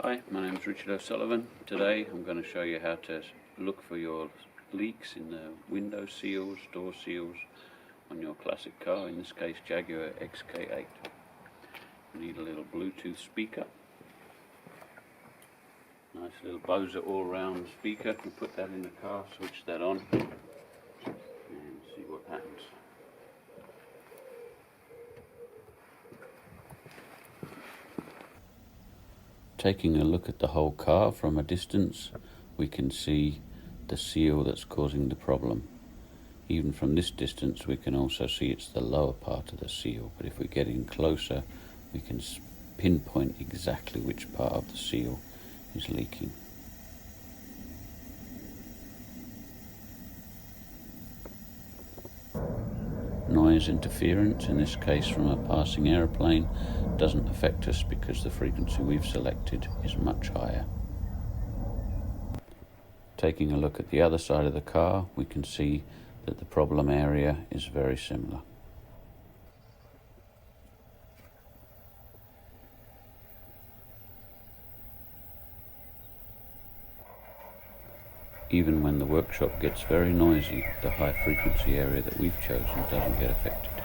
Hi, my name is Richard O'Sullivan. Today I'm going to show you how to look for your leaks in the window seals, door seals on your classic car, in this case Jaguar XK8. You need a little Bluetooth speaker, nice little Bose all-round speaker. You put that in the car, switch that on and see what happens. Taking a look at the whole car from a distance, we can see the seal that's causing the problem. Even from this distance we can also see it's the lower part of the seal, but if we get in closer we can pinpoint exactly which part of the seal is leaking. Noise interference, in this case from a passing aeroplane, doesn't affect us because the frequency we've selected is much higher. Taking a look at the other side of the car, we can see that the problem area is very similar. Even when the workshop gets very noisy, the high frequency area that we've chosen doesn't get affected.